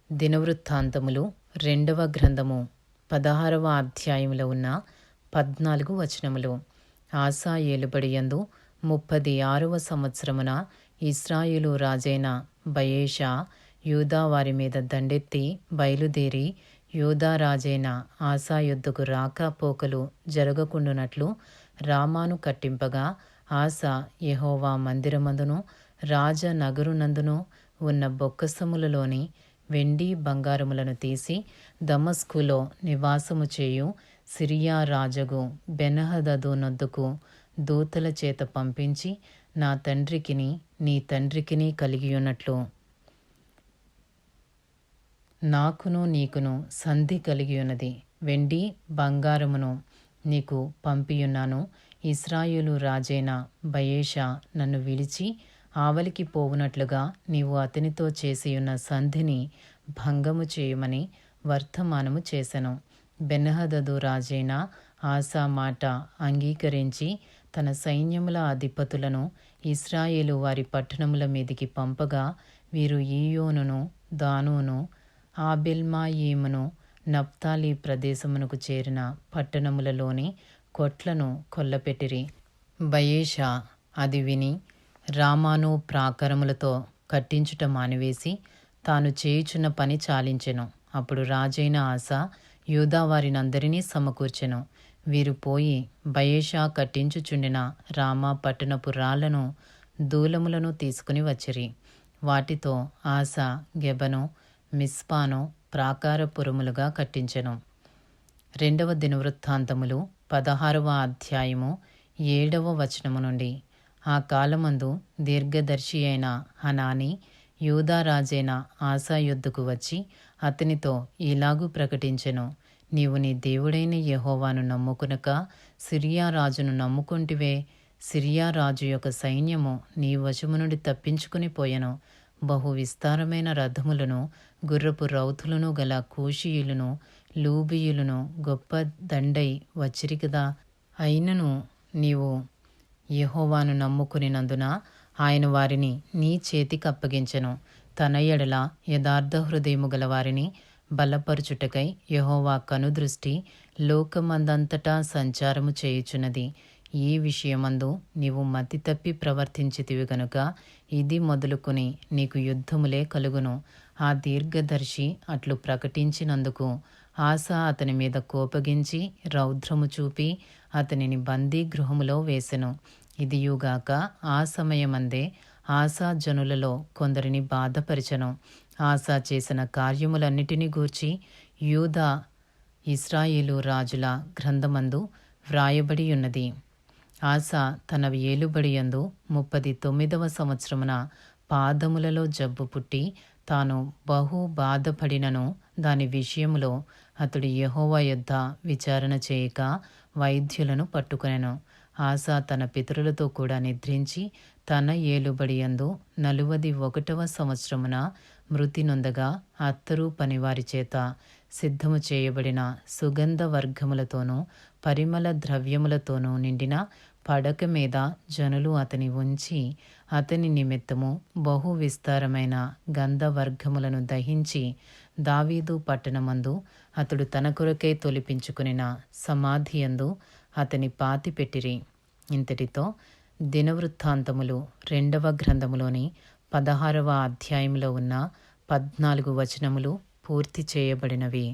దినవృత్తాంతములు 2వ గ్రంథము 16వ అధ్యాయములో ఉన్న 14 వచనములు. ఆసా ఏలుబడియందు 36వ సంవత్సరమున ఇశ్రాయేలు రాజైన బయెషా యూదా వారి మీద దండెత్తి బయలుదేరి యూదా రాజైన ఆసా యొద్దకు రాకపోకలు జరగకుండునట్లు రామాను కట్టింపగా, ఆసా యెహోవా మందిరమందును రాజనగరునందును ఉన్న బొక్కసములలోని వెండి బంగారములను తీసి దమస్కులో నివాసము చేయు సిరియా రాజగు బెన్హదదు నొద్దకు దూతల చేత పంపించి, నా తండ్రికిని నీ తండ్రికిని కలిగియున్నట్లు నాకును నీకును సంధి కలిగియున్నది. వెండి బంగారమును నీకు పంపియున్నాను. ఇశ్రాయేలు రాజైన బయెషా నన్ను విడిచి ఆవలికి పోవునట్లుగా నీవు అతనితో చేసియున్న సంధిని భంగము చేయమని వర్తమానము చేసెను. బెన్హదదు రాజైన ఆసా మాట అంగీకరించి తన సైన్యముల అధిపతులను ఇశ్రాయేలు వారి పట్టణముల మీదికి పంపగా, వీరు ఈయోనును దానును ఆబెల్మాయీమును నప్తాలి ప్రదేశమునకు చేరిన పట్టణములలోని కొట్లను కొల్లపెట్టిరి. బయెషా అది విని రామాను ప్రాకారములతో కట్టించుట మానివేసి తాను చేయుచున్న పని చాలించెను. అప్పుడు రాజైన ఆసా యూదా వారినందరినీ సమకూర్చెను. వీరు పోయి బయెషా కట్టించుచుండిన రామా పట్టణపు రాళ్లను దూలములను తీసుకుని వచ్చిరి. వాటితో ఆసా గెబను మిస్పాను ప్రాకారపురములుగా కట్టించెను. 2వ దినవృత్తాంతములు 16వ అధ్యాయము 7వ వచనము నుండి. ఆ కాలమందు దీర్ఘదర్శి అయిన హనానీ యూదా రాజైన ఆసా యొద్దకు వచ్చి అతనితో ఇలాగు ప్రకటించెను, నీవు నీ దేవుడైన యెహోవాను నమ్ముకునక సిరియా రాజును నమ్ముకొంటివే. సిరియా రాజు యొక్క సైన్యము నీ వశము నుండి తప్పించుకుని పోయెను. బహు విస్తారమైన రథములను గుర్రపు రౌతులను గల కూషీయులను లూబీయులను గొప్ప దండై వచ్చిరి కదా. అయినను నీవు యెహోవాను నమ్ముకునినందున ఆయన వారిని నీ చేతికి అప్పగించెను. తన ఎడల యథార్థ హృదయము గల వారిని బలపరుచుటకై యెహోవా కనుదృష్టి లోకమందంతటా సంచారము చేయుచున్నది. ఈ విషయమందు నీవు మతి తప్పి ప్రవర్తించితివి గనుక ఇది మొదలుకొని నీకు యుద్ధములే కలుగును. ఆ దీర్ఘదర్శి అట్లు ప్రకటించినందుకు ఆసా అతని మీద కోపగించి రౌద్రము చూపి అతనిని బందీ గృహములో వేసెను. ఇదియుగాక ఆ సమయమందే ఆసా జనులలో కొందరిని బాధపరిచెను. ఆసా చేసిన కార్యములన్నిటిని గూర్చి యూదా ఇశ్రాయేలు రాజుల గ్రంథమందు వ్రాయబడి ఉన్నది. ఆసా తన ఏలుబడియందు 39వ సంవత్సరమున పాదములలో జబ్బు పుట్టి తాను బహు బాధపడినను దాని విషయములో అతడు యెహోవా యొద్ద విచారణ చేయక వైద్యులను పట్టుకొనెను. ఆసా తన పితరులతో కూడా నిద్రించి తన ఏలుబడియందు 41వ సంవత్సరమున మృతి నొందగా, అత్తరు పనివారి చేత సిద్ధము చేయబడిన సుగంధ వర్గములతోనూ పరిమళ ద్రవ్యములతోనూ నిండిన పడక మీద జనులు అతని ఉంచి అతని నిమిత్తము బహు విస్తారమైన గంధవర్గములను దహించి దావీదు పట్టణమందు అతడు తన కొరకై తొలిపించుకునిన సమాధియందు అతని పాతిపెట్టిరి. ఇంతటితో దినవృత్తాంతములు 2వ గ్రంథములోని 16వ అధ్యాయంలో ఉన్న 14 వచనములు పూర్తి చేయబడినవి.